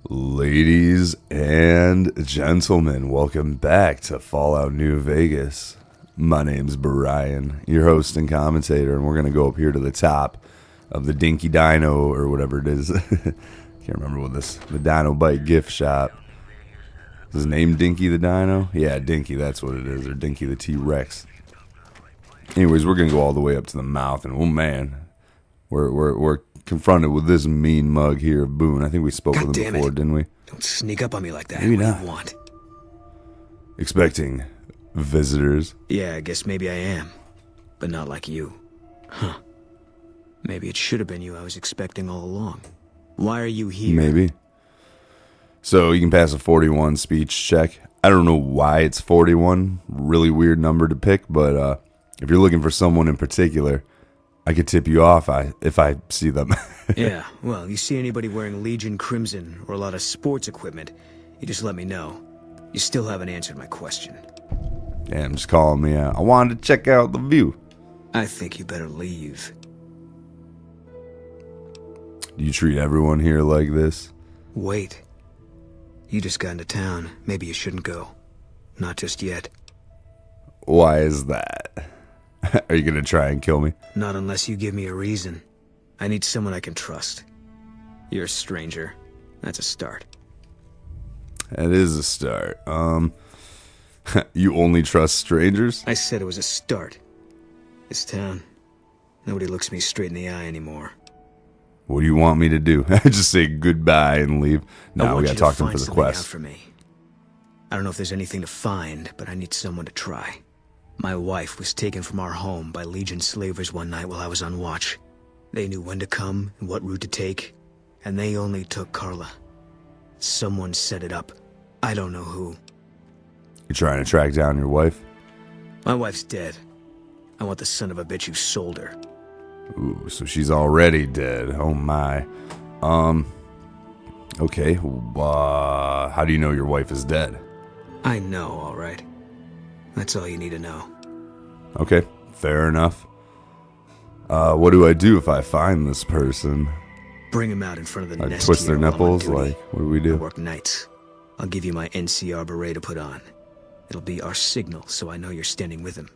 Ladies and gentlemen, welcome back to Fallout New Vegas. My name's Brian, your host and commentator, and we're going to go up here to the top of the Dinky Dino, or whatever it is. Can't remember what the Dino Bite gift shop. Is his name Dinky the Dino? Yeah, Dinky, that's what it is, or Dinky the T-Rex. Anyways, we're going to go all the way up to the mouth, and oh man, we're confronted with this mean mug here of Boone. I think we spoke with him before, didn't we? Don't sneak up on me like that. Maybe what not. Do you want? Expecting visitors. Yeah, I guess maybe I am. But not like you. Huh. Maybe it should have been you I was expecting all along. Why are you here? Maybe. So you can pass a 41 speech check. I don't know why it's 41. Really weird number to pick, but if you're looking for someone in particular, I could tip you off if I see them. Yeah, well, you see anybody wearing Legion Crimson or a lot of sports equipment, you just let me know. You still haven't answered my question. Damn, just calling me out. I wanted to check out the view. I think you better leave. Do you treat everyone here like this? Wait. You just got into town. Maybe you shouldn't go. Not just yet. Why is that? Are you going to try and kill me? Not unless you give me a reason. I need someone I can trust. You're a stranger. That's a start. That is a start. You only trust strangers? I said it was a start. This town, nobody looks me straight in the eye anymore. What do you want me to do? Just say goodbye and leave? No, we gotta talk to him for the quest. For me. I don't know if there's anything to find, but I need someone to try. My wife was taken from our home by Legion slavers one night while I was on watch. They knew when to come and what route to take, and they only took Carla. Someone set it up. I don't know who. You trying to track down your wife? My wife's dead. I want the son of a bitch who sold her. Ooh, so she's already dead. Oh my. Okay. How do you know your wife is dead? I know, all right. That's all you need to know. Okay, fair enough. What do I do if I find this person? Bring him out in front of the nest. Twist their nipples? Like, what do we do? I work nights. I'll give you my e.m.o.b.r.i.a.n to put on. It'll be our signal, so I know you're standing with him.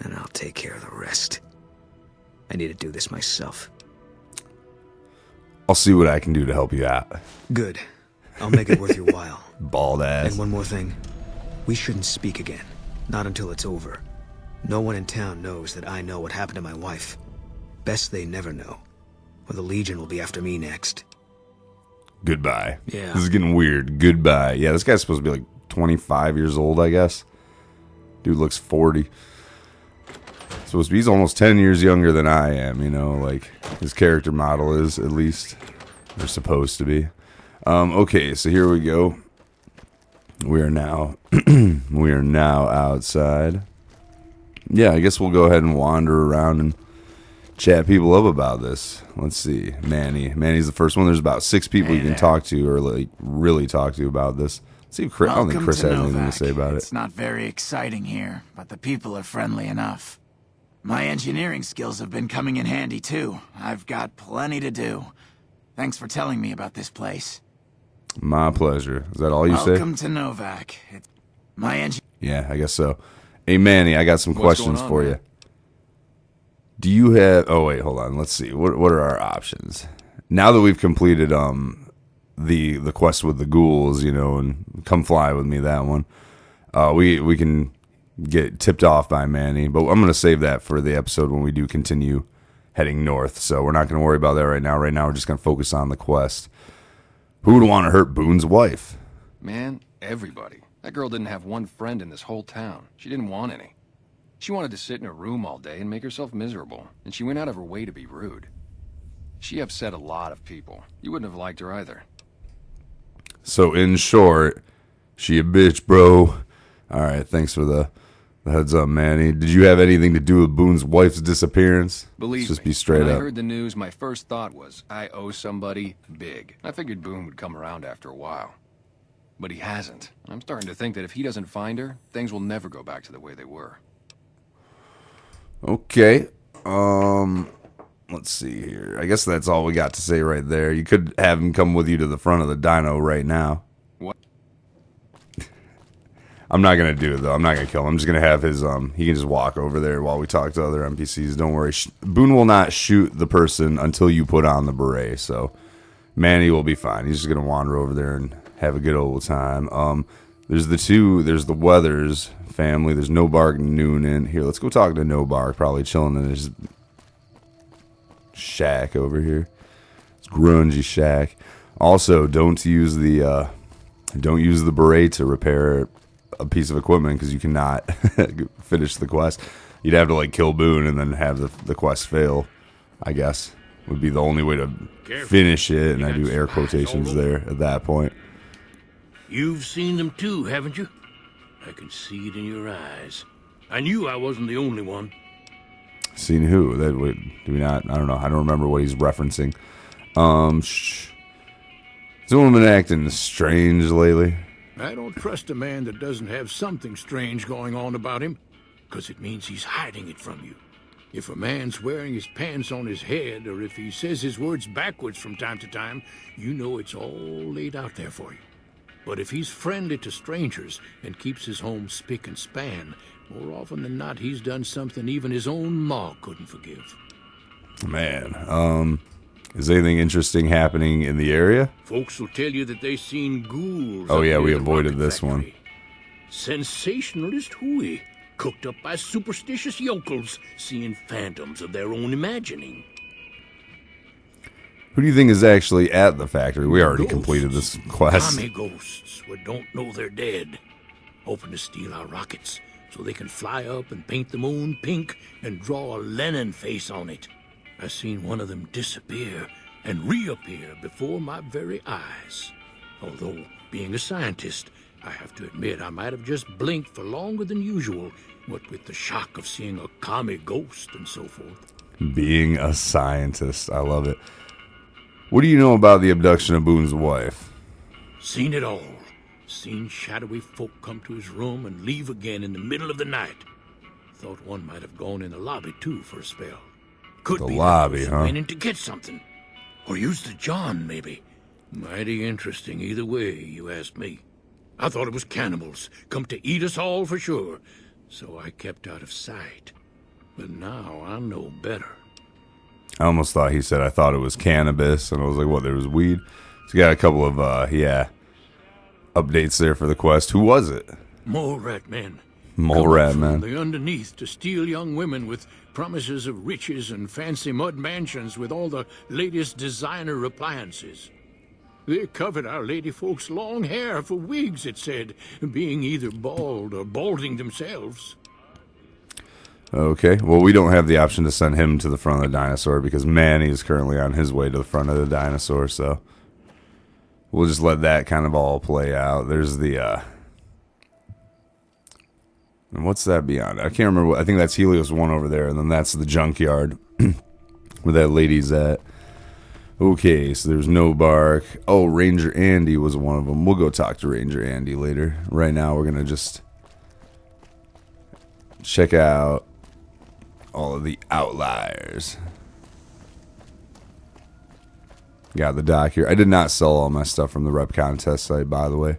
And I'll take care of the rest. I need to do this myself. I'll see what I can do to help you out. Good. I'll make it worth your while. Bald ass. And one more thing. We shouldn't speak again. Not until it's over. No one in town knows that I know what happened to my wife. Best they never know. Or the Legion will be after me next. Goodbye. Yeah. This is getting weird. Goodbye. Yeah, this guy's supposed to be like 25 years old, I guess. Dude looks 40. Supposed to be, he's almost 10 years younger than I am, you know, like his character model is, at least. They're supposed to be. Okay, so here we go. We are now outside. Yeah, I guess we'll go ahead and wander around and chat people up about this. Let's see. Manny's the first one. There's about 6 people you can talk to, or like really talk to about this. Let's see if Chris, I don't think Chris has anything to say about it. It's not very exciting here, but the people are friendly enough. My engineering skills have been coming in handy too. I've got plenty to do. Thanks for telling me about this place. My pleasure. Is that all you say? Welcome to Novak. Yeah, I guess so. Hey, Manny, I got some questions for you. Do you have... Oh, wait, hold on. Let's see. What are our options? Now that we've completed the quest with the ghouls, you know, and Come Fly With Me, that one, we can get tipped off by Manny, but I'm going to save that for the episode when we do continue heading north, so we're not going to worry about that right now. Right now, we're just going to focus on the quest. Who would want to hurt Boone's wife? Man, everybody. That girl didn't have one friend in this whole town. She didn't want any. She wanted to sit in her room all day and make herself miserable, and she went out of her way to be rude. She upset a lot of people. You wouldn't have liked her either. So, in short, she a bitch, bro. All right, thanks for the heads up, Manny. Did you have anything to do with Boone's wife's disappearance? Believe Just me, be straight when up. I heard the news, my first thought was, I owe somebody big. I figured Boone would come around after a while. But he hasn't. I'm starting to think that if he doesn't find her, things will never go back to the way they were. Okay. let's see here. I guess that's all we got to say right there. You could have him come with you to the front of the dyno right now. What? I'm not going to do it, though. I'm not going to kill him. I'm just going to have his, he can just walk over there while we talk to other NPCs. Don't worry. Boone will not shoot the person until you put on the beret, so Manny will be fine. He's just going to wander over there and have a good old time. There's the Weathers family. There's e.m.o.b.r.i.a.n and Noonan. Here, let's go talk to e.m.o.b.r.i.a.n. Probably chilling in his shack over here. It's grungy shack. Also, don't use the beret to repair a piece of equipment because you cannot finish the quest. You'd have to like kill Boone and then have the quest fail, I guess would be the only way to finish it, and I do air quotations there at that point. You've seen them too, haven't you? I can see it in your eyes. I knew I wasn't the only one. Seen who? That would do we not? I don't know. I don't remember what he's referencing. Someone been acting strange lately. I don't trust a man that doesn't have something strange going on about him, because it means he's hiding it from you. If a man's wearing his pants on his head, or if he says his words backwards from time to time, you know it's all laid out there for you. But if he's friendly to strangers and keeps his home spick and span, more often than not, he's done something even his own ma couldn't forgive. Man, is anything interesting happening in the area? Folks will tell you that they seen ghouls. Oh yeah, up we near the avoided rocket this one. factory. Sensationalist hooey, cooked up by superstitious yokels, seeing phantoms of their own imagining. Who do you think is actually at the factory? We already completed this quest. Tommy ghosts who don't know they're dead, hoping to steal our rockets so they can fly up and paint the moon pink and draw a Lenin face on it. I seen one of them disappear and reappear before my very eyes. Although, being a scientist, I have to admit I might have just blinked for longer than usual, what with the shock of seeing a commie ghost and so forth. Being a scientist, I love it. What do you know about the abduction of Boone's wife? Seen it all. Seen shadowy folk come to his room and leave again in the middle of the night. Thought one might have gone in the lobby, too, for a spell. Could The be lobby, that huh? went in to get something. Or used the John, maybe. Mighty interesting either way, you ask me. I thought it was cannibals, come to eat us all for sure. So I kept out of sight. But now I know better. I almost thought he said I thought it was cannabis, and I was like, what, there was weed? So you got a couple of, updates there for the quest. Who was it? Mole rat men. Mole Come rat up man. from the underneath to steal young women with promises of riches and fancy mud mansions with all the latest designer appliances. They covered our lady folks' long hair for wigs, it said, being either bald or balding themselves. Okay, well, we don't have the option to send him to the front of the dinosaur because Manny is currently on his way to the front of the dinosaur, so we'll just let that kind of all play out. There's the, and what's that beyond? I can't remember. I think that's Helios 1 over there, and then that's the junkyard where that lady's at. Okay, so there's no bark. Oh, Ranger Andy was one of them. We'll go talk to Ranger Andy later. Right now, we're going to just check out all of the outliers. Got the dock here. I did not sell all my stuff from the rep contest site, by the way.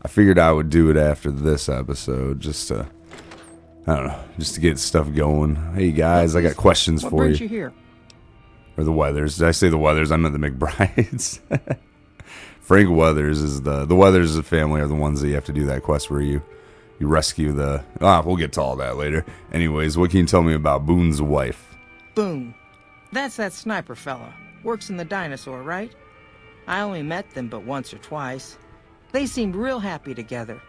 I figured I would do it after this episode just to, I don't know, just to get stuff going. Hey guys, I got questions What for brings you. you here? Or the Weathers. Did I say the Weathers? I meant the McBrides. Frank Weathers is the Weathers of the family are the ones that you have to do that quest where you rescue the... we'll get to all that later. Anyways, what can you tell me about Boone's wife? Boone. That's that sniper fella. Works in the dinosaur, right? I only met them but once or twice. They seemed real happy together.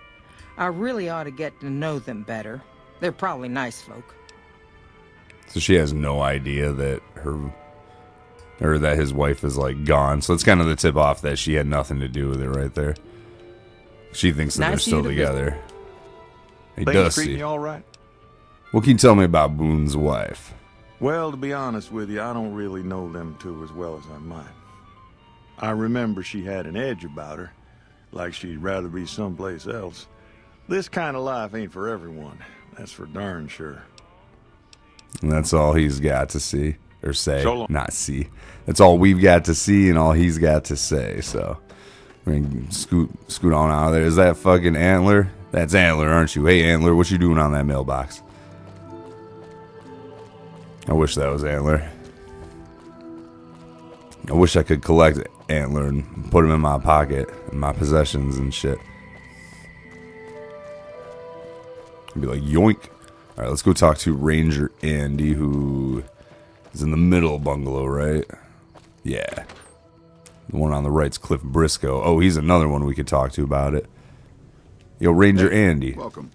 I really ought to get to know them better. They're probably nice folk. So she has no idea that that his wife is like gone. So it's kind of the tip off that she had nothing to do with it right there. She thinks that they're Nice still of you to together. Hey, Things Dusty, treating you all right? what can you tell me about Boone's wife? Well, to be honest with you, I don't really know them two as well as I might. I remember she had an edge about her, like she'd rather be someplace else. This kind of life ain't for everyone, that's for darn sure. And that's all he's got to see, or say, So long. not see. That's all we've got to see and all he's got to say. So we're gonna scoot on out of there. Is that fucking Antler? That's Antler, aren't you? Hey, Antler, what you doing on that mailbox? I wish that was Antler. I wish I could collect Antler and put him in my pocket, in my possessions and shit. I'd be like, yoink. All right, let's go talk to Ranger Andy, who is in the middle bungalow, right? Yeah. The one on the right's Cliff Briscoe. Oh, he's another one we could talk to about it. Yo, Ranger Andy. Welcome.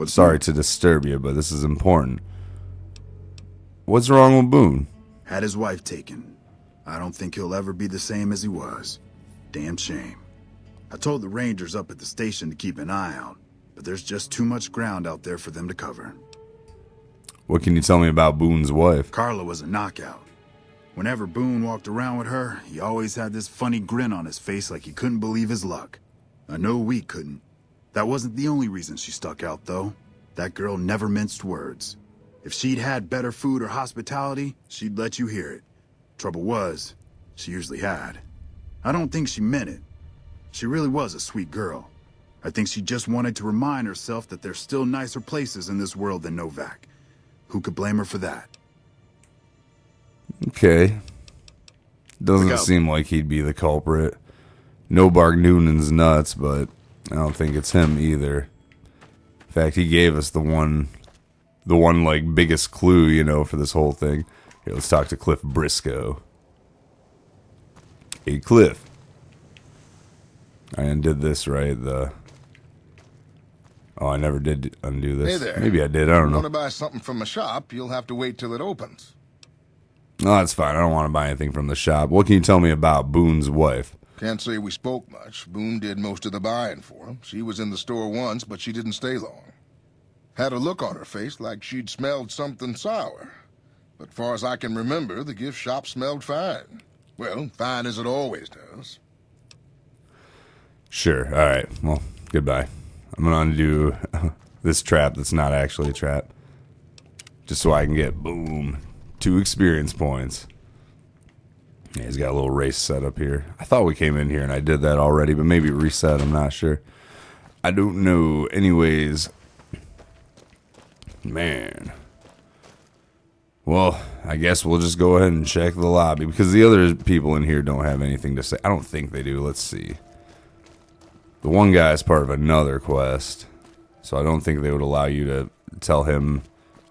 Sorry to disturb you, but this is important. What's wrong with Boone? Had his wife taken. I don't think he'll ever be the same as he was. Damn shame. I told the Rangers up at the station to keep an eye out, but there's just too much ground out there for them to cover. What can you tell me about Boone's wife? Carla was a knockout. Whenever Boone walked around with her, he always had this funny grin on his face like he couldn't believe his luck. I know we couldn't. That wasn't the only reason she stuck out, though. That girl never minced words. If she'd had better food or hospitality, she'd let you hear it. Trouble was, she usually had. I don't think she meant it. She really was a sweet girl. I think she just wanted to remind herself that there's still nicer places in this world than Novak. Who could blame her for that? Okay. Doesn't Look out. seem like he'd be the culprit. No-Bark Noonan's nuts, but I don't think it's him either. In fact, he gave us the one like biggest clue, you know, for this whole thing. Here, let's talk to Cliff Briscoe. Hey, Cliff. I undid this, right? Oh, I never did undo this. Hey there. Maybe I did. I don't You know. want to buy something from a shop, you'll have to wait till it opens. No, that's fine. I don't want to buy anything from the shop. What can you tell me about Boone's wife? Can't say we spoke much. Boone did most of the buying for him. She was in the store once, but she didn't stay long. Had a look on her face like she'd smelled something sour. But far as I can remember, the gift shop smelled fine. Well, fine as it always does. Sure. All right. Well, goodbye. I'm going to undo this trap that's not actually a trap. Just so I can get, boom, 2 experience points. Yeah, he's got a little race set up here. I thought we came in here and I did that already, but maybe it reset. I'm not sure. I don't know. Anyways, man. Well, I guess we'll just go ahead and check the lobby because the other people in here don't have anything to say. I don't think they do. Let's see. The one guy is part of another quest, so I don't think they would allow you to tell him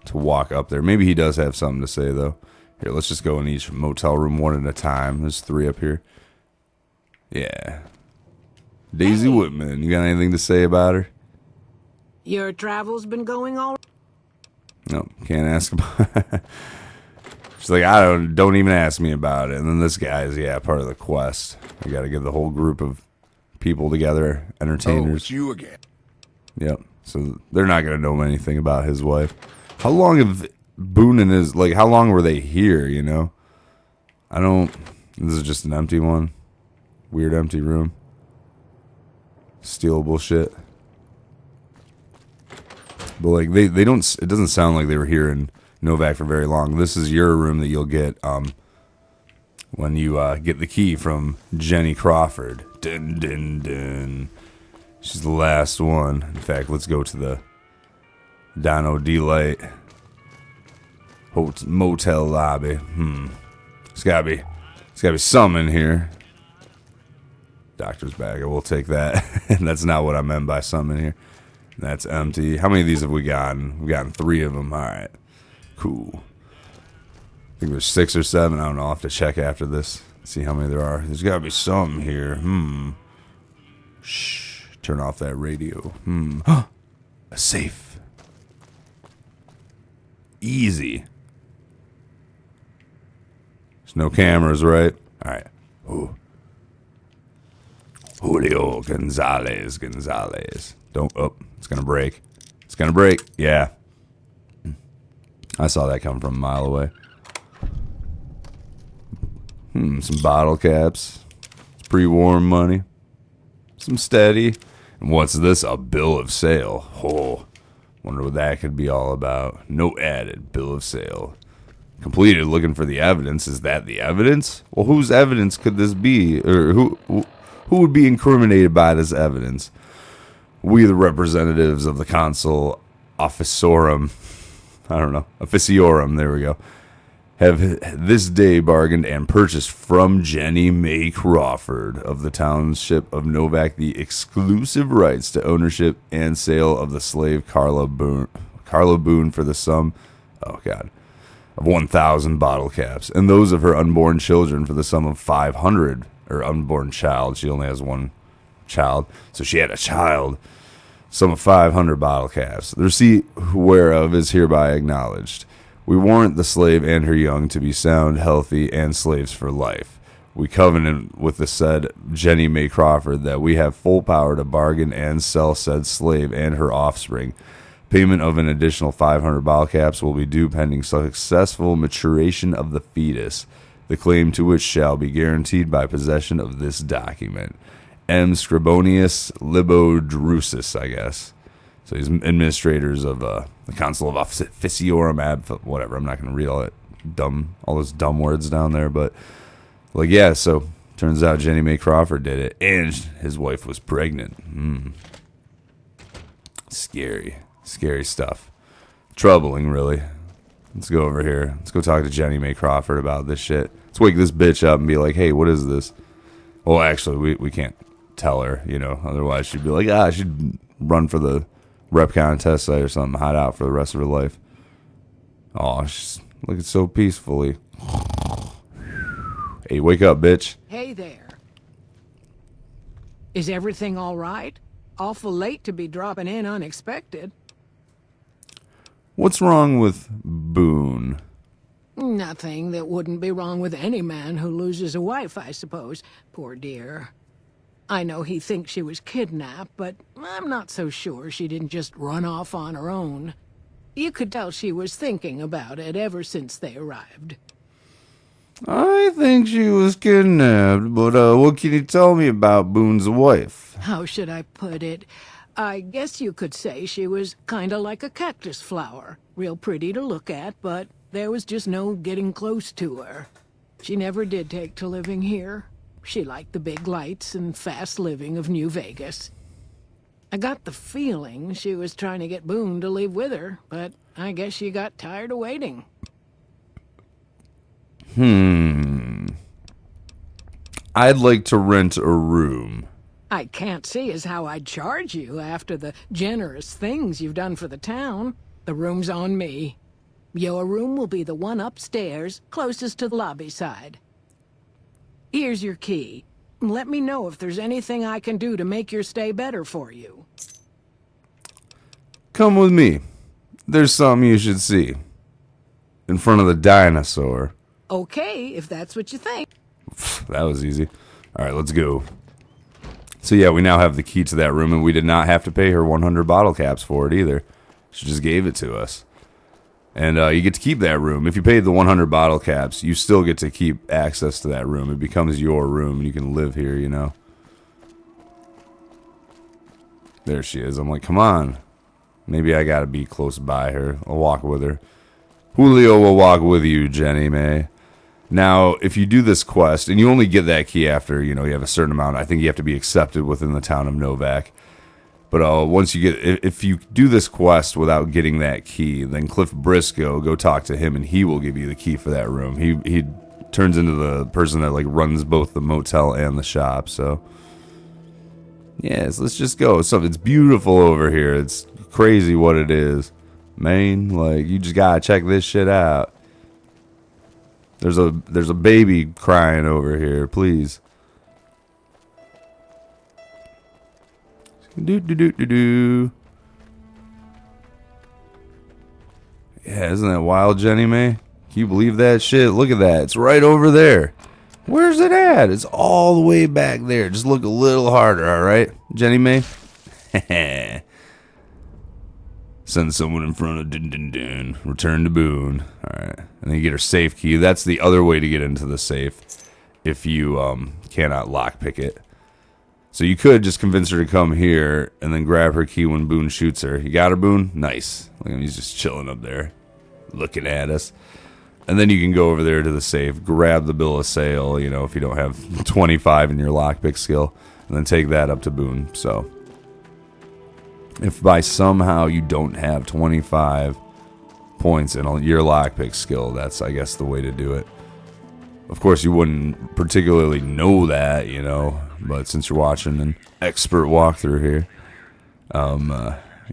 to walk up there. Maybe he does have something to say, though. Here, let's just go in each motel room one at a time. There's 3 up here. Yeah. Daisy Whitman, you got anything to say about her? Your travels been going all right? No, can't ask about She's like, don't even ask me about it. And then this guy is, part of the quest. We got to get the whole group of people together, Oh, entertainers. it's you again. Yep. So they're not going to know anything about his wife. How long have Boone and his, how long were they here, you know? This is just an empty one. Weird empty room. Stealable shit. But, they don't, it doesn't sound like they were here in Novak for very long. This is your room that you'll get, when you, get the key from Jenny Crawford. Dun, dun, dun. She's the last one. In fact, let's go to the Dino Delight motel lobby. It's gotta be some in here. Doctor's bag. I will take that. That's not what I meant by some in here. That's empty. How many of these have we gotten? We've gotten 3 of them. All right. Cool. I think there's 6 or 7. I don't know. I'll have to check after this. See how many there are. There's gotta be some here. Shh. Turn off that radio. A safe. Easy. There's no cameras, right? All right. Ooh. Julio Gonzalez. Don't. Oh, it's gonna break. It's gonna break. Yeah. I saw that come from a mile away. Some bottle caps. Pre-warm money. Some steady. And what's this? A bill of sale. Oh, wonder what that could be all about. No added. Bill of sale. completed looking for the evidence. Is that the evidence? Well, whose evidence could this be? Or who would be incriminated by this evidence? We, the representatives of the consul officiorum, there we go, have this day bargained and purchased from Jenny May Crawford of the township of Novak the exclusive rights to ownership and sale of the slave Carla Boone for the sum, of 1,000 bottle caps, and those of her unborn children for the sum of 500, or unborn child. She only has one child, so she had a child. Sum of 500 bottle caps. The receipt whereof is hereby acknowledged. We warrant the slave and her young to be sound, healthy, and slaves for life. We covenant with the said Jenny May Crawford that we have full power to bargain and sell said slave and her offspring. Payment of an additional 500 bottle caps will be due pending successful maturation of the fetus, the claim to which shall be guaranteed by possession of this document. M. Scribonius Libodrusis, I guess. So he's administrators of the Council of Officiorum whatever. I'm not going to read all those dumb words down there, but so turns out Jenny May Crawford did it, and his wife was pregnant. Scary stuff. Troubling, really. Let's go over here. Let's go talk to Jenny May Crawford about this shit. Let's wake this bitch up and be like, hey, what is this? Well, actually, we can't tell her, otherwise she'd be like, she'd run for the rep contest site or something, hide out for the rest of her life. Oh, she's looking so peacefully. Hey, wake up, bitch. Hey there. Is everything all right? Awful late to be dropping in unexpected. What's wrong with Boone? Nothing that wouldn't be wrong with any man who loses a wife, I suppose. Poor dear. I know he thinks she was kidnapped, but I'm not so sure she didn't just run off on her own. You could tell she was thinking about it ever since they arrived. I think she was kidnapped, but what can you tell me about Boone's wife? How should I put it? I guess you could say she was kinda like a cactus flower. Real pretty to look at, but there was just no getting close to her. She never did take to living here. She liked the big lights and fast living of New Vegas. I got the feeling she was trying to get Boone to leave with her, but I guess she got tired of waiting. I'd like to rent a room. I can't see as how I'd charge you after the generous things you've done for the town. The room's on me. Your room will be the one upstairs, closest to the lobby side. Here's your key. Let me know if there's anything I can do to make your stay better for you. Come with me. There's something you should see. In front of the dinosaur. Okay, if that's what you think. That was easy. All right, let's go. So yeah, we now have the key to that room, and we did not have to pay her 100 bottle caps for it either. She just gave it to us. And you get to keep that room. If you paid the 100 bottle caps, you still get to keep access to that room. It becomes your room. You can live here, There she is. I'm like, come on. Maybe I got to be close by her. I'll walk with her. Julio will walk with you, Jenny May. Now, if you do this quest, and you only get that key after, you have a certain amount. I think you have to be accepted within the town of Novak. But once you get, if you do this quest without getting that key, then Cliff Briscoe, go talk to him, and he will give you the key for that room. He turns into the person that runs both the motel and the shop. So, yes, let's just go. So it's beautiful over here. It's crazy what it is, man. You just gotta check this shit out. There's a baby crying over here. Please. Do. Yeah, isn't that wild, Jenny May? Can you believe that shit? Look at that. It's right over there. Where's it at? It's all the way back there. Just look a little harder, all right, Jenny May? Send someone in front of dun. Return to Boone. All right. And then you get her safe key. That's the other way to get into the safe if you cannot lockpick it. So you could just convince her to come here and then grab her key when Boone shoots her. You got her, Boone? Nice. Look at him. He's just chilling up there, looking at us. And then you can go over there to the safe, grab the bill of sale, you know, if you don't have 25 in your lockpick skill, and then take that up to Boone. So if by somehow you don't have 25 points in your lockpick skill, that's, I guess, the way to do it. Of course, you wouldn't particularly know that, you know, but since you're watching an expert walkthrough here,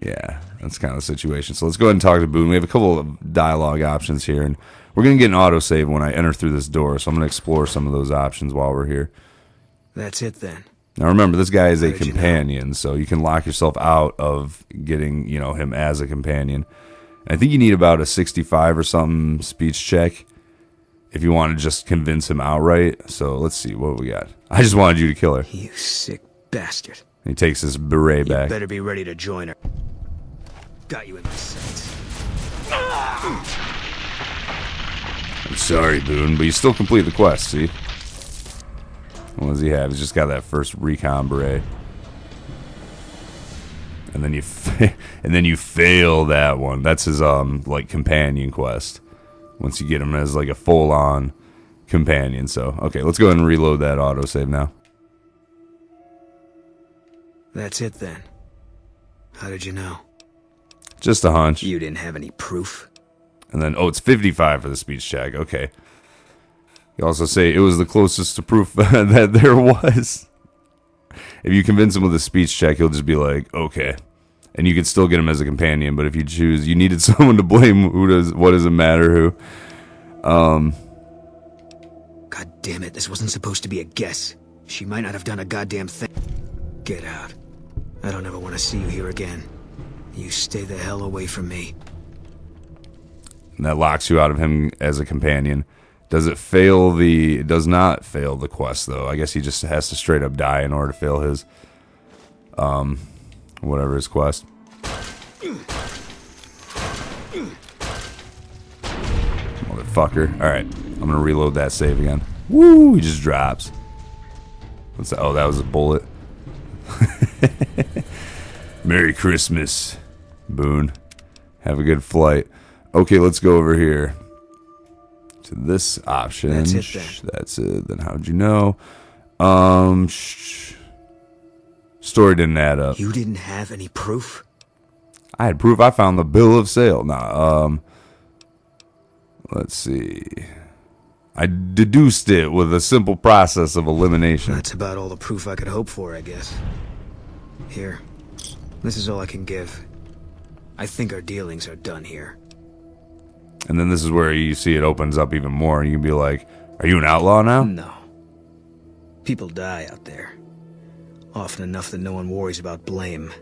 yeah, that's kind of the situation. So let's go ahead and talk to Boone. We have a couple of dialogue options here, and we're going to get an autosave when I enter through this door, so I'm going to explore some of those options while we're here. That's it, then. Now, remember, this guy is a How did you know? companion, so you can lock yourself out of getting, you know, him as a companion. I think you need about a 65 or something speech check if you want to just convince him outright. So let's see what we got. I just wanted you to kill her. You sick bastard. He takes his beret You back. better be ready to join her. Got you in my sights. I'm sorry, Boone, but you still complete the quest, see? What does he have? He's just got that first recon beret. And then you fail that one. That's his like companion quest. Once you get him as like a full-on companion. So, okay, let's go ahead and reload that autosave now. That's it, then. How did you know? Just a hunch. You didn't have any proof? And then, oh, it's 55 for the speech check. Okay. You also say it was the closest to proof that there was. If you convince him with a speech check, he'll just be like, okay. And you can still get him as a companion, but if you choose, you needed someone to blame, what does it matter who? God damn it, this wasn't supposed to be a guess. She might not have done a goddamn thing. Get out. I don't ever want to see you here again. You stay the hell away from me. And that locks you out of him as a companion. It does not fail the quest, though. I guess he just has to straight up die in order to fail his, whatever his quest. Motherfucker. Alright, I'm gonna reload that save again. Woo, he just drops. What's that? Oh, that was a bullet. Merry Christmas, Boone. Have a good flight. Okay, let's go over here to this option. That's it, then. That's it. Then how'd you know? Story didn't add up. You didn't have any proof? I had proof. I found the bill of sale. Nah, let's see. I deduced it with a simple process of elimination. That's about all the proof I could hope for, I guess. Here. This is all I can give. I think our dealings are done here. And then this is where you see it opens up even more, and you can be like, are you an outlaw now? No. People die out there. Often enough that no one worries about blame.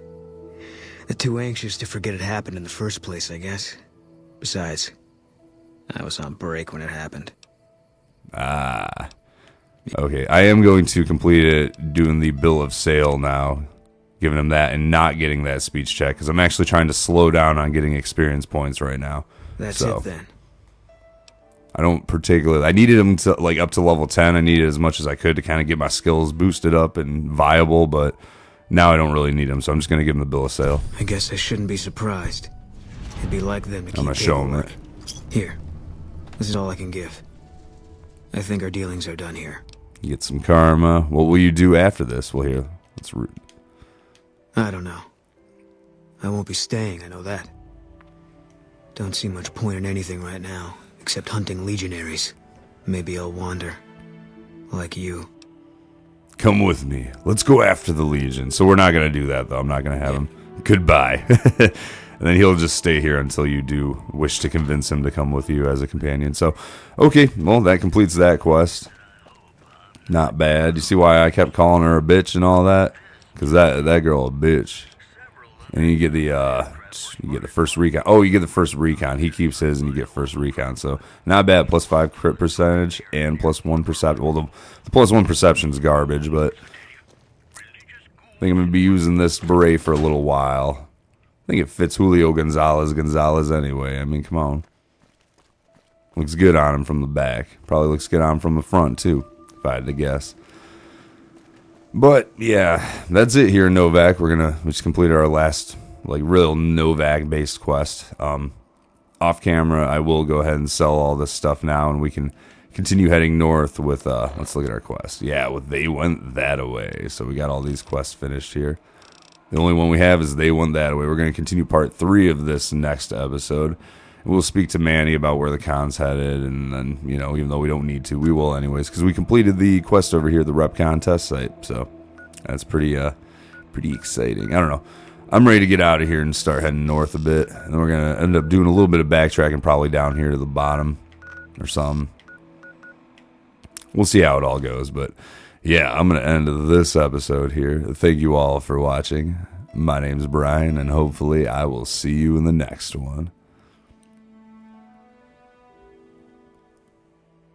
They're too anxious to forget it happened in the first place, I guess. Besides, I was on break when it happened. Ah. Okay, I am going to complete it doing the bill of sale now, giving him that and not getting that speech check, because I'm actually trying to slow down on getting experience points right now. That's it then. I don't particularly... I needed him to like up to level 10. I needed as much as I could to kind of get my skills boosted up and viable, but now I don't really need him, so I'm just going to give him the bill of sale. I guess I shouldn't be surprised. It'd be like them to keep I'm going to show him paperwork. it. Here. This is all I can give. I think our dealings are done here. You get some karma. What will you do after this? Well, here, let's... I don't know. I won't be staying, I know that. Don't see much point in anything right now, except hunting legionaries. Maybe I'll wander. Like you. Come with me. Let's go after the Legion. So we're not going to do that, though. I'm not going to have him. Goodbye. And then he'll just stay here until you do wish to convince him to come with you as a companion. So, okay. Well, that completes that quest. Not bad. You see why I kept calling her a bitch and all that? Because that girl a bitch. And you get the first recon. Oh, you get the first recon. He keeps his and you get first recon. So, not bad. Plus 5 crit percentage and plus 1 perception. Well, the plus 1 perception is garbage, but I think I'm going to be using this beret for a little while. I think it fits Julio Gonzalez anyway. I mean, come on. Looks good on him from the back. Probably looks good on him from the front, too, if I had to guess. But, yeah, that's it here in Novak. We just completed our last, like, real Novak-based quest. off camera, I will go ahead and sell all this stuff now, and we can continue heading north with, let's look at our quest. Yeah, with They Went That Away. So we got all these quests finished here. The only one we have is They Went That Away. We're going to continue part 3 of this next episode. We'll speak to Manny about where the con's headed, and then, you know, even though we don't need to, we will anyways, because we completed the quest over here at the rep contest site, so that's pretty exciting. I don't know. I'm ready to get out of here and start heading north a bit, and then we're going to end up doing a little bit of backtracking, probably down here to the bottom or something. We'll see how it all goes, but yeah, I'm going to end this episode here. Thank you all for watching. My name's Brian, and hopefully I will see you in the next one.